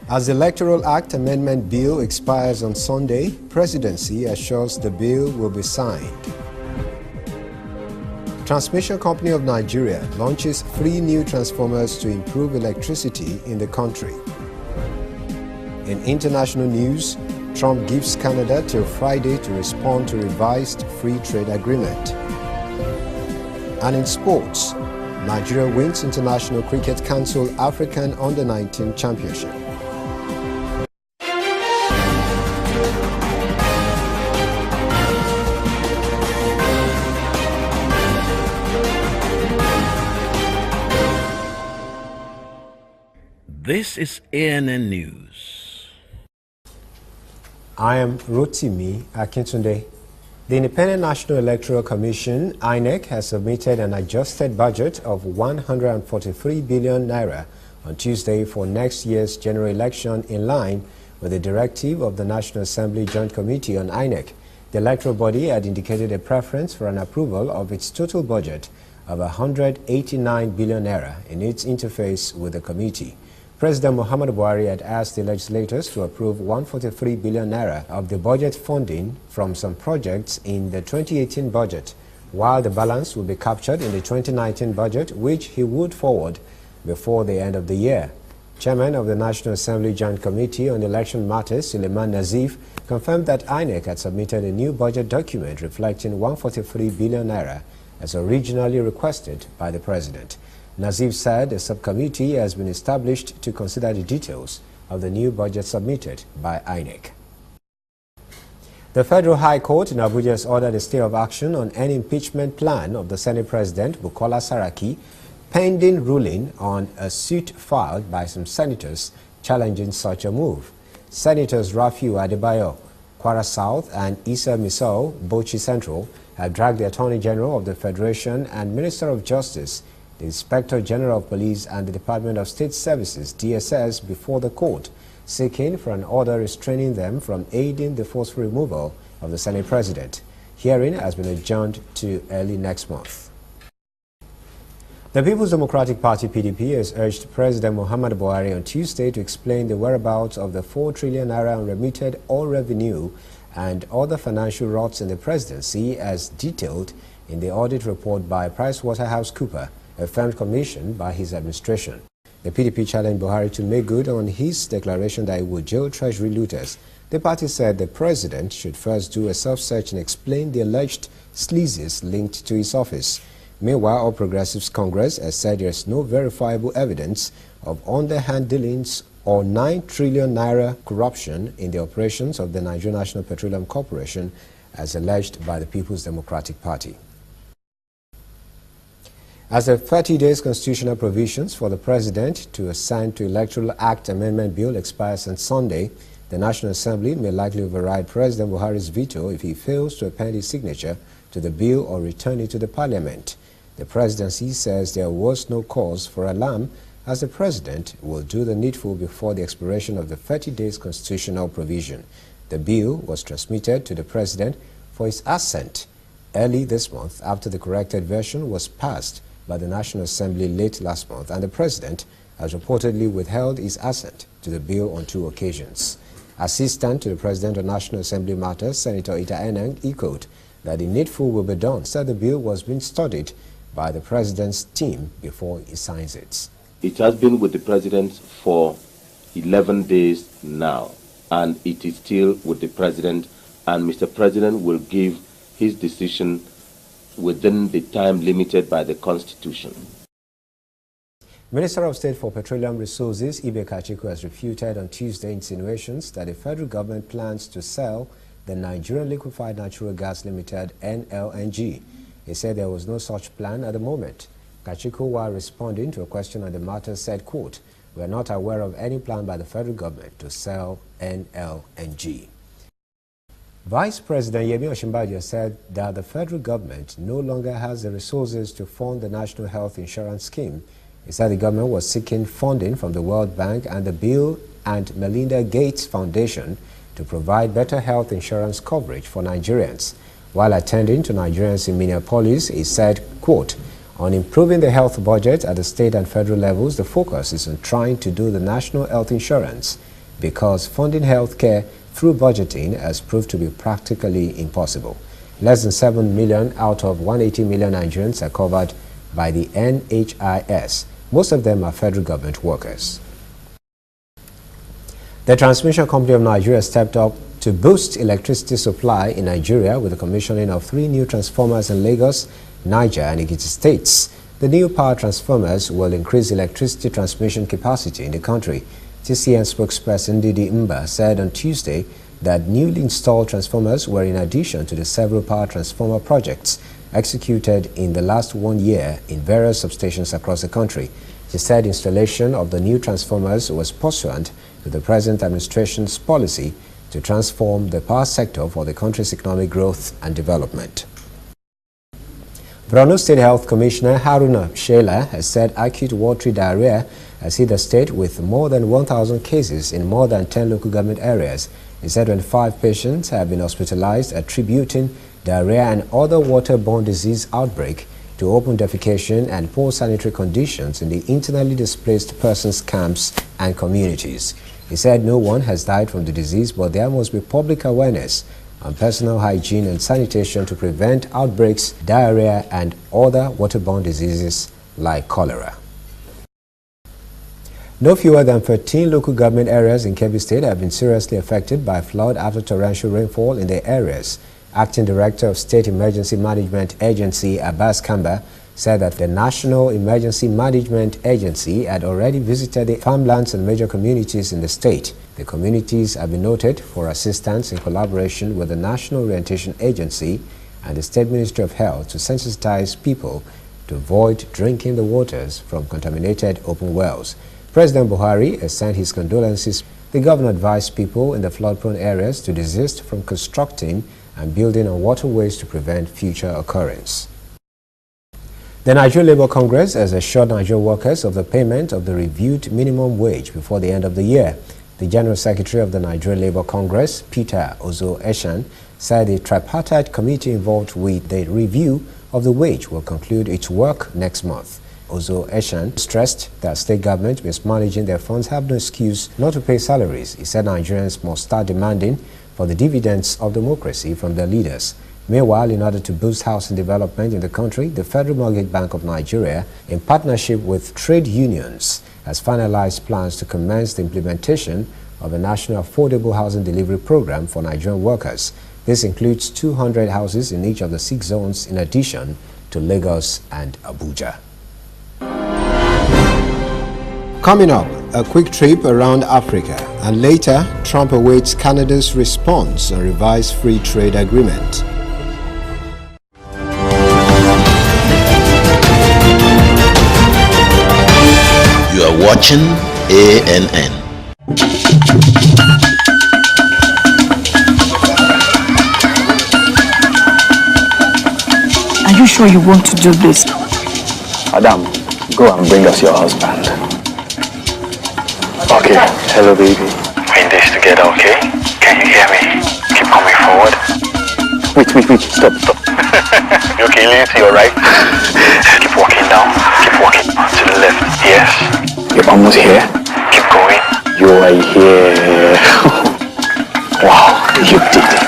As the Electoral Act Amendment Bill expires on Sunday, Presidency assures the bill will be signed. Transmission Company of Nigeria launches 3 new transformers to improve electricity in the country. In international news, Trump gives Canada till Friday to respond to revised free trade agreement. And in sports, Nigeria wins International Cricket Council African Under-19 Championship. This is ANN News. I am Rotimi Akintunde. The Independent National Electoral Commission, INEC, has submitted an adjusted budget of 143 billion naira on Tuesday for next year's general election in line with the directive of the National Assembly Joint Committee on INEC. The electoral body had indicated a preference for an approval of its total budget of 189 billion naira in its interface with the committee. President Muhammadu Buhari had asked the legislators to approve 143 billion naira of the budget funding from some projects in the 2018 budget, while the balance will be captured in the 2019 budget, which he would forward before the end of the year. Chairman of the National Assembly Joint Committee on Election Matters, Suleiman Nazif, confirmed that INEC had submitted a new budget document reflecting 143 billion naira as originally requested by the President. Nazif said a subcommittee has been established to consider the details of the new budget submitted by INEC. The Federal High Court in Abuja has ordered a stay of action on any impeachment plan of the Senate President Bukola Saraki, pending ruling on a suit filed by some senators challenging such a move. Senators Rafiu Adebayo, Kwara South, and Issa Misau, Bauchi Central, have dragged the Attorney General of the Federation and Minister of Justice, the Inspector General of Police, and the Department of State Services (DSS) before the court, seeking for an order restraining them from aiding the forceful removal of the Senate President. Hearing has been adjourned to early next month. The People's Democratic Party (PDP) has urged President Muhammadu Buhari on Tuesday to explain the whereabouts of the 4 trillion naira unremitted oil revenue and other financial routes in the presidency, as detailed in the audit report by PricewaterhouseCoopers, a firm commissioned by his administration. The PDP challenged Buhari to make good on his declaration that he would jail treasury looters. The party said the president should first do a self-search and explain the alleged sleazes linked to his office. Meanwhile, All Progressives Congress has said there is no verifiable evidence of underhand dealings or 9 trillion naira corruption in the operations of the Nigerian National Petroleum Corporation, as alleged by the People's Democratic Party. As the 30 days constitutional provisions for the President to assign to Electoral Act Amendment Bill expires on Sunday, the National Assembly may likely override President Buhari's veto if he fails to append his signature to the bill or return it to the Parliament. The Presidency says there was no cause for alarm, as the President will do the needful before the expiration of the 30 days constitutional provision. The bill was transmitted to the President for his assent early this month after the corrected version was passed by the National Assembly late last month, and the President has reportedly withheld his assent to the bill on 2 occasions. Assistant to the President of National Assembly Matters, Senator Ita Enang, echoed that the needful will be done, said the bill was being studied by the President's team before he signs it. It has been with the President for 11 days now, and it is still with the President, and Mr. President will give his decision within the time limited by the Constitution. Minister of State for Petroleum Resources Ibe Kachiku has refuted on Tuesday insinuations that the federal government plans to sell the Nigerian Liquefied Natural Gas Limited (NLNG). He said there was no such plan at the moment. Kachiku, while responding to a question on the matter, said, quote, "We are not aware of any plan by the federal government to sell NLNG." Vice President Yemi Osinbajo said that the federal government no longer has the resources to fund the National Health Insurance Scheme. He said the government was seeking funding from the World Bank and the Bill and Melinda Gates Foundation to provide better health insurance coverage for Nigerians. While attending to Nigerians in Minneapolis, he said, quote, "On improving the health budget at the state and federal levels, the focus is on trying to do the national health insurance because funding healthcare through budgeting has proved to be practically impossible. Less than 7 million out of 180 million Nigerians are covered by the NHIS. Most of them are federal government workers. The Transmission Company of Nigeria stepped up to boost electricity supply in Nigeria with the commissioning of 3 new transformers in Lagos, Niger and Ekiti states. The new power transformers will increase electricity transmission capacity in the country. TCN spokesperson Didi Mba said on Tuesday that newly installed transformers were in addition to the several power transformer projects executed in the last 1 year in various substations across the country. She said installation of the new transformers was pursuant to the present administration's policy to transform the power sector for the country's economic growth and development. Borno State Health Commissioner Haruna Shela has said acute watery diarrhea has hit the state with more than 1,000 cases in more than 10 local government areas. He said 25 patients have been hospitalized, attributing diarrhea and other waterborne disease outbreak to open defecation and poor sanitary conditions in the internally displaced persons camps and communities. He said no one has died from the disease, but there must be public awareness on personal hygiene and sanitation to prevent outbreaks, diarrhea and other waterborne diseases like cholera. No fewer than 13 local government areas in Kebbi State have been seriously affected by flood after torrential rainfall in their areas. Acting Director of State Emergency Management Agency Abbas Kamba said that the National Emergency Management Agency had already visited the farmlands and major communities in the state. The communities have been noted for assistance in collaboration with the National Orientation Agency and the State Ministry of Health to sensitize people to avoid drinking the waters from contaminated open wells. President Buhari has sent his condolences. The governor advised people in the flood-prone areas to desist from constructing and building on waterways to prevent future occurrence. The Nigeria Labour Congress has assured Nigerian workers of the payment of the reviewed minimum wage before the end of the year. The General Secretary of the Nigeria Labour Congress, Peter Ozo-Eshan, said the tripartite committee involved with the review of the wage will conclude its work next month. Ozo-Eshan stressed that state government mismanaging their funds have no excuse not to pay salaries. He said Nigerians must start demanding for the dividends of democracy from their leaders. Meanwhile, in order to boost housing development in the country, the Federal Mortgage Bank of Nigeria, in partnership with trade unions, has finalized plans to commence the implementation of a national affordable housing delivery program for Nigerian workers. This includes 200 houses in each of the 6 zones in addition to Lagos and Abuja. Coming up, a quick trip around Africa, and later, Trump awaits Canada's response on revised free trade agreement. You are watching ANN. Are you sure you want to do this? Adam, go and bring us your husband. Okay, hello baby. We're in this together, okay? Can you hear me? Keep coming forward. Wait, stop. You okay, lean to your right. Keep walking down, keep walking to the left. Yes. You're almost here. Keep going. You are here. Wow, you did it.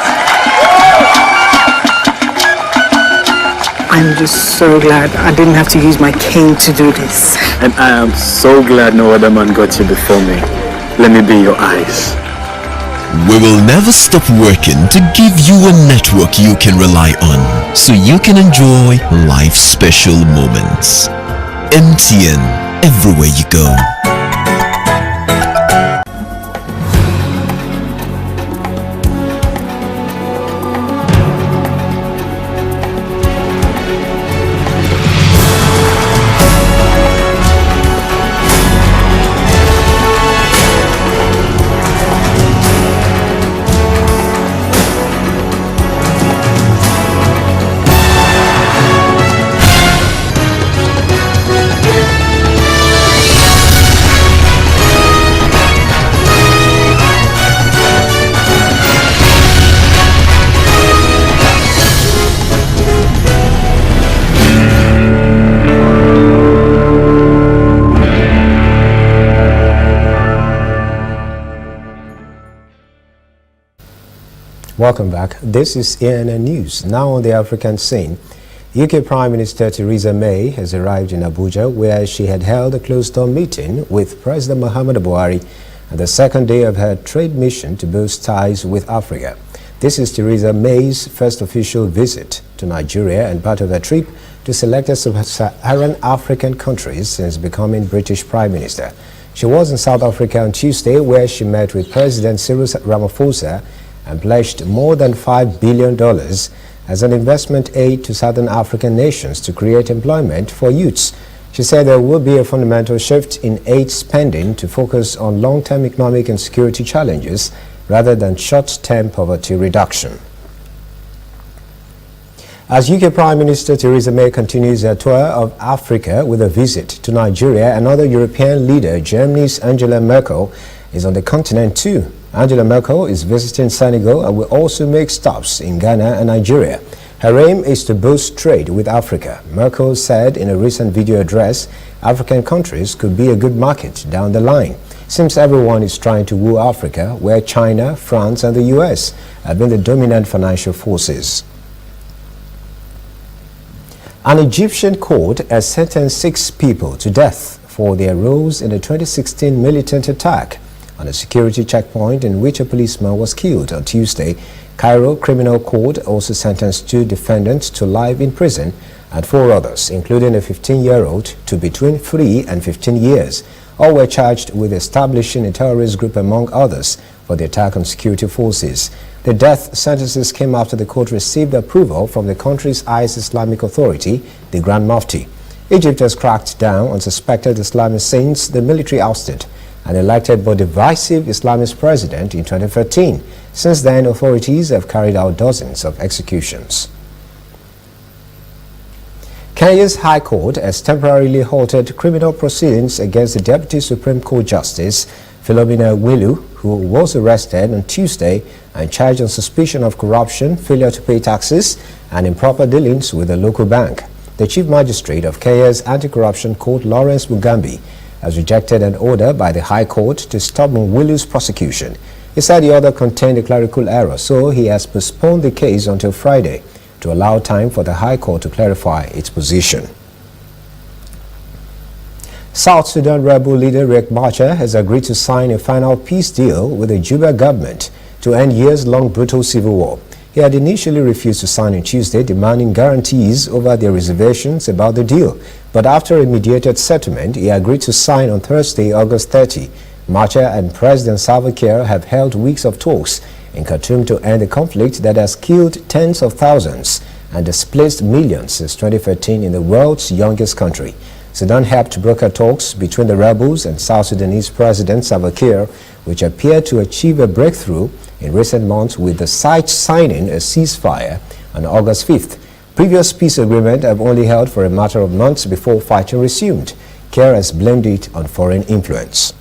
I'm just so glad I didn't have to use my cane to do this. And I am so glad no other man got you before me. Let me be your eyes. We will never stop working to give you a network you can rely on, so you can enjoy life's special moments. MTN, everywhere you go. Welcome back. This is ANN News. Now on the African scene, UK Prime Minister Theresa May has arrived in Abuja, where she had held a closed-door meeting with President Muhammadu Buhari on the second day of her trade mission to boost ties with Africa. This is Theresa May's first official visit to Nigeria and part of her trip to selected sub-Saharan African countries since becoming British Prime Minister. She was in South Africa on Tuesday, where she met with President Cyril Ramaphosa and pledged more than $5 billion as an investment aid to Southern African nations to create employment for youths. She said there will be a fundamental shift in aid spending to focus on long-term economic and security challenges rather than short-term poverty reduction. As UK Prime Minister Theresa May continues her tour of Africa with a visit to Nigeria, another European leader, Germany's Angela Merkel, is on the continent too. Angela Merkel is visiting Senegal and will also make stops in Ghana and Nigeria. Her aim is to boost trade with Africa. Merkel said in a recent video address, African countries could be a good market down the line. Seems everyone is trying to woo Africa, where China, France and the US have been the dominant financial forces. An Egyptian court has sentenced 6 people to death for their roles in the 2016 militant attack on a security checkpoint in which a policeman was killed on Tuesday. Cairo Criminal Court also sentenced 2 defendants to life in prison and 4 others, including a 15-year-old, to between 3 and 15 years. All were charged with establishing a terrorist group, among others, for the attack on security forces. The death sentences came after the court received approval from the country's highest Islamic authority, the Grand Mufti. Egypt has cracked down on suspected Islamists since the military ousted an elected but divisive Islamist president in 2013. Since then, authorities have carried out dozens of executions. Kenya's High Court has temporarily halted criminal proceedings against the Deputy Supreme Court Justice, Philomena Mwilu, who was arrested on Tuesday and charged on suspicion of corruption, failure to pay taxes, and improper dealings with a local bank. The Chief Magistrate of Kenya's Anti-Corruption Court, Lawrence Mugambi, has rejected an order by the High Court to stop Mwilu's prosecution. He said the order contained a clerical error, so he has postponed the case until Friday to allow time for the High Court to clarify its position. South Sudan rebel leader Riek Machar has agreed to sign a final peace deal with the Juba government to end years-long brutal civil war. He had initially refused to sign on Tuesday, demanding guarantees over their reservations about the deal. But after a mediated settlement, he agreed to sign on Thursday, August 30. Machar and President Salva Kiir have held weeks of talks in Khartoum to end the conflict that has killed tens of thousands and displaced millions since 2013 in the world's youngest country. Sudan helped broker talks between the rebels and South Sudanese President Salva Kiir, which appeared to achieve a breakthrough in recent months, with the sides signing a ceasefire on August 5th. Previous peace agreements have only held for a matter of months before fighting resumed. Kiir has blamed it on foreign influence.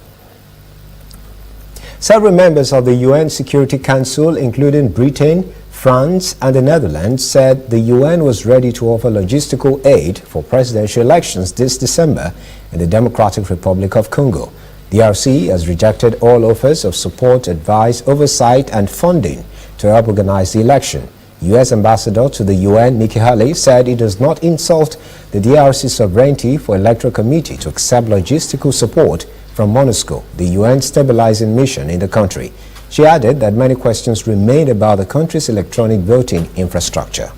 Several members of the UN Security Council, including Britain, France and the Netherlands, said the UN was ready to offer logistical aid for presidential elections this December in the Democratic Republic of Congo. The DRC has rejected all offers of support, advice, oversight and funding to help organize the election. U.S. Ambassador to the UN, Nikki Haley, said it does not insult the DRC sovereignty for Electoral Committee to accept logistical support from MONUSCO, the UN stabilizing mission in the country. She added that many questions remain about the country's electronic voting infrastructure.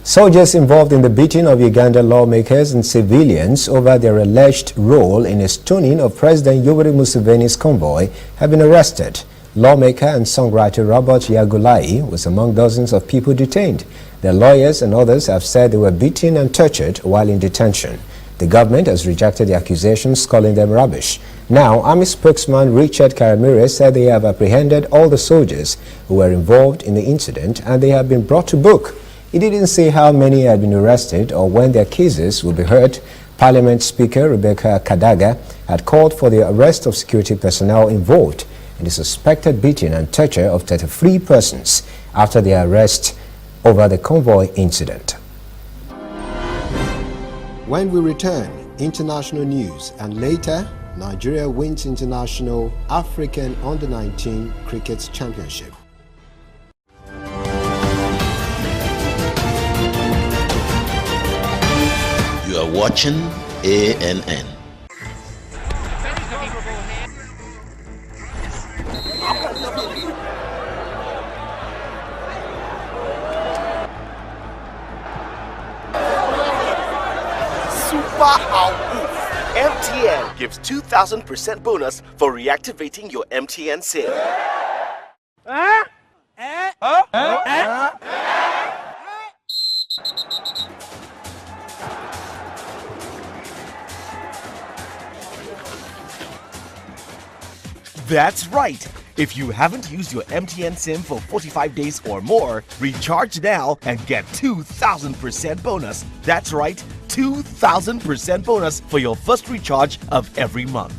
Soldiers involved in the beating of Uganda lawmakers and civilians over their alleged role in a stoning of President Yoweri Museveni's convoy have been arrested. Lawmaker and songwriter Robert Yagulai was among dozens of people detained. Their lawyers and others have said they were beaten and tortured while in detention. The government has rejected the accusations, calling them rubbish. Now, Army spokesman Richard Karamire said they have apprehended all the soldiers who were involved in the incident and they have been brought to book. He didn't say how many had been arrested or when their cases will be heard. Parliament Speaker Rebecca Kadaga had called for the arrest of security personnel involved in the suspected beating and torture of 33 persons after their arrest over the convoy incident. When we return, international news, and later, Nigeria wins International African Under-19 Cricket Championship. You are watching ANN. Super Awoof. MTN gives 2,000% bonus for reactivating your MTN SIM. That's right. If you haven't used your MTN SIM for 45 days or more, recharge now and get 2,000% bonus. That's right, 2,000% bonus for your first recharge of every month.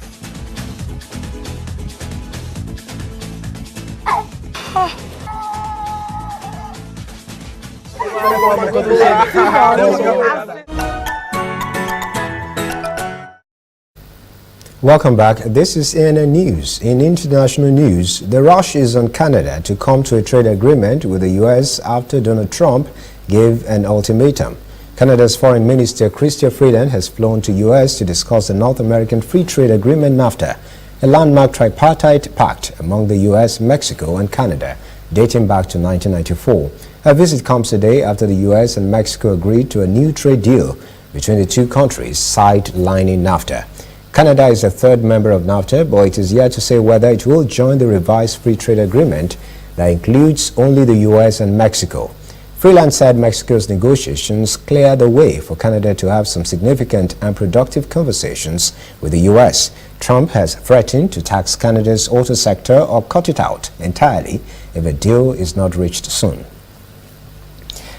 Welcome back. This is ANN News. In international news, the rush is on Canada to come to a trade agreement with the U.S. after Donald Trump gave an ultimatum. Canada's Foreign Minister Chrystia Freeland has flown to U.S. to discuss the North American Free Trade Agreement NAFTA, a landmark tripartite pact among the U.S., Mexico, and Canada, dating back to 1994. Her visit comes a day after the U.S. and Mexico agreed to a new trade deal between the two countries, sidelining NAFTA. Canada is the third member of NAFTA, but it is yet to say whether it will join the revised free trade agreement that includes only the U.S. and Mexico. Freeland said Mexico's negotiations clear the way for Canada to have some significant and productive conversations with the U.S. Trump has threatened to tax Canada's auto sector or cut it out entirely if a deal is not reached soon.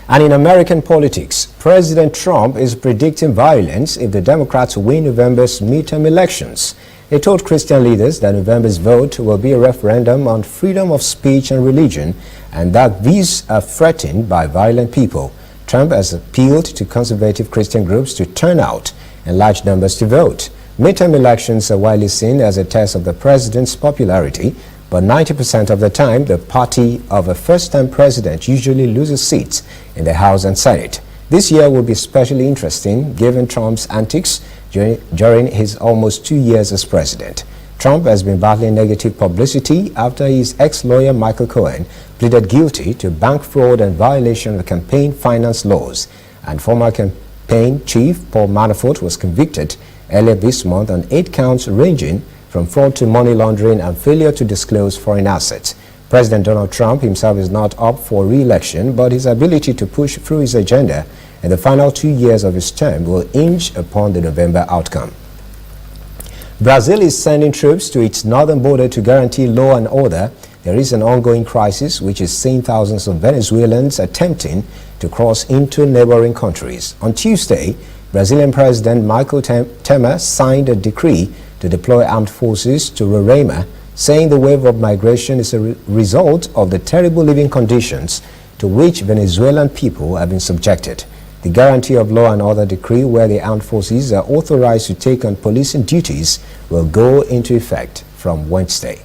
And in American politics, President Trump is predicting violence if the Democrats win November's midterm elections. He told Christian leaders that November's vote will be a referendum on freedom of speech and religion, and that these are threatened by violent people. Trump has appealed to conservative Christian groups to turn out in large numbers to vote. Midterm elections are widely seen as a test of the president's popularity, but 90% of the time, the party of a first-time president usually loses seats in the House and Senate. This year will be especially interesting given Trump's antics during his almost 2 years as president. Trump has been battling negative publicity after his ex-lawyer Michael Cohen pleaded guilty to bank fraud and violation of campaign finance laws, and former campaign chief Paul Manafort was convicted earlier this month on 8 counts ranging from fraud to money laundering and failure to disclose foreign assets. President Donald Trump himself is not up for re-election, but his ability to push through his agenda in the final 2 years of his term will hinge upon the November outcome. Brazil is sending troops to its northern border to guarantee law and order. There is an ongoing crisis which is seeing thousands of Venezuelans attempting to cross into neighboring countries. On Tuesday, Brazilian President Michel Temer signed a decree to deploy armed forces to Roraima, saying the wave of migration is a result of the terrible living conditions to which Venezuelan people have been subjected. The Guarantee of Law and Order decree, where the armed forces are authorized to take on policing duties, will go into effect from Wednesday.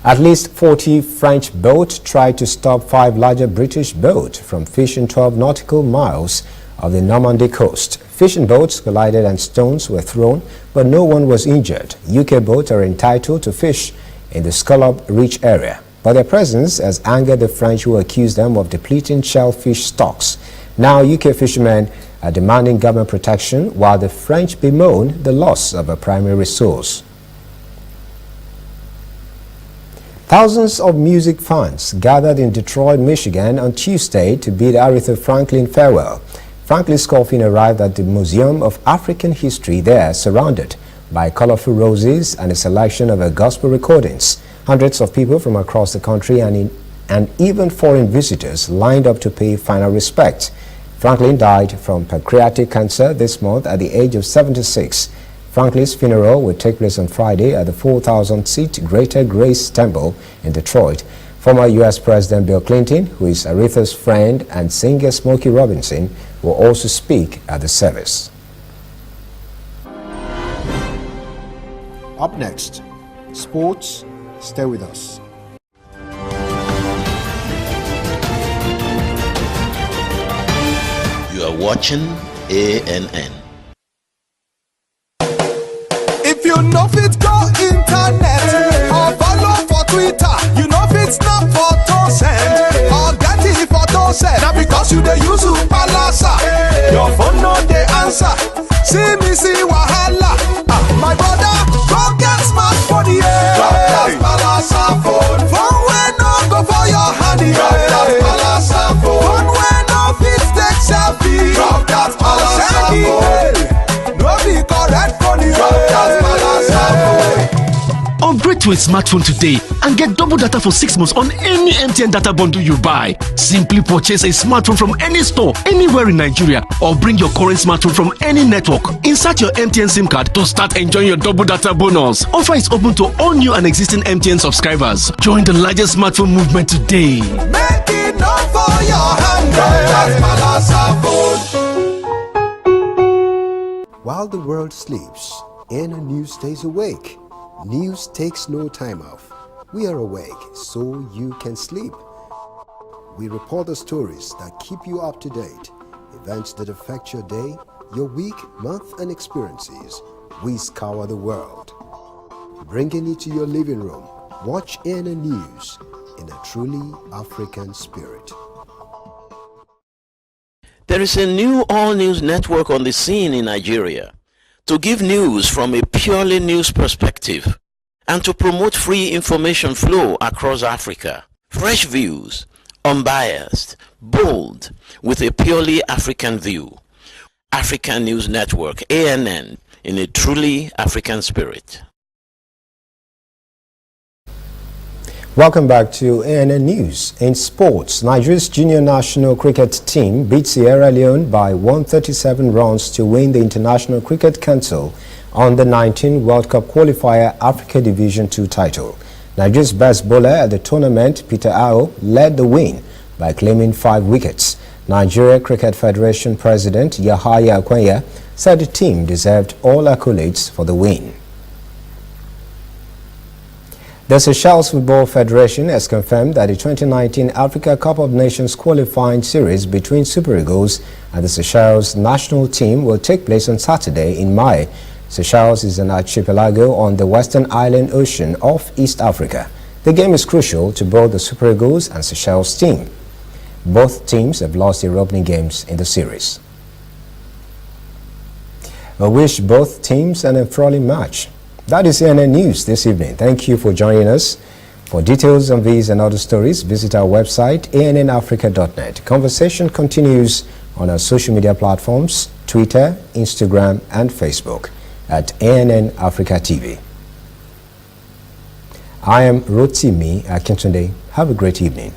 At least 40 French boats tried to stop 5 larger British boats from fishing 12 nautical miles of the Normandy coast. Fishing boats collided and stones were thrown, but no one was injured. UK boats are entitled to fish in the Scallop Reach area, but their presence has angered the French, who accuse them of depleting shellfish stocks. Now UK fishermen are demanding government protection, while the French bemoan the loss of a primary resource. Thousands of music fans gathered in Detroit, Michigan on Tuesday to bid Aretha Franklin farewell. Franklin's coffin arrived at the Museum of African History there, surrounded by colorful roses and a selection of her gospel recordings. Hundreds of people from across the country and even foreign visitors lined up to pay final respect. Franklin died from pancreatic cancer this month at the age of 76. Franklin's funeral will take place on Friday at the 4,000-seat Greater Grace Temple in Detroit. Former U.S. President Bill Clinton, who is Aretha's friend, and singer Smokey Robinson will also speak at the service. Up next, sports. Stay with us. You are watching ANN. If you know fit go internet or follow for Twitter, you know fit snap photo send or get it photo send. Now because you dey use Palasa, your phone no dey answer. See me see wahala. My brother, go get smartphone, yeah. Drop that Palasa phone. Phone wey no go for your hand, yeah. Drop that Palasa phone. Phone wey no fit take selfie. Drop that Palasa phone. No be correct phone, yeah. Drop that Palasa phone. Upgrade to a smartphone today and get double data for 6 months on any MTN data bundle you buy. Simply purchase a smartphone from any store, anywhere in Nigeria, or bring your current smartphone from any network. Insert your MTN SIM card to start enjoying your double data bonus. Offer is open to all new and existing MTN subscribers. Join the largest smartphone movement today. Make it not for your hand, that's While the world sleeps, ANN News stays awake. News takes no time off. We are awake so you can sleep. We report the stories that keep you up to date, events that affect your day, your week, month, and experiences. We scour the world, bringing it to your living room. Watch ANN News in a truly African spirit. There is a new all-news network on the scene in Nigeria to give news from a purely news perspective and to promote free information flow across Africa. Fresh views, unbiased, bold, with a purely African view. African News Network, ANN, in a truly African spirit. Welcome back to ANN News. In sports, Nigeria's junior national cricket team beat Sierra Leone by 137 runs to win the International Cricket Council Under 19 World Cup qualifier Africa Division 2 title. Nigeria's best bowler at the tournament, Peter Ao, led the win by claiming 5 wickets. Nigeria Cricket Federation President Yahaya Akwanya said the team deserved all accolades for the win. The Seychelles Football Federation has confirmed that the 2019 Africa Cup of Nations qualifying series between Super Eagles and the Seychelles national team will take place on Saturday in May. Seychelles is an archipelago on the western island ocean off East Africa. The game is crucial to both the Super Eagles and Seychelles team. Both teams have lost their opening games in the series. I wish both teams an enthralling match. That is ANN News this evening. Thank you for joining us. For details on these and other stories, visit our website, annafrica.net. Conversation continues on our social media platforms, Twitter, Instagram, and Facebook at ANN Africa TV. I am Rotimi Akintunde. Have a great evening.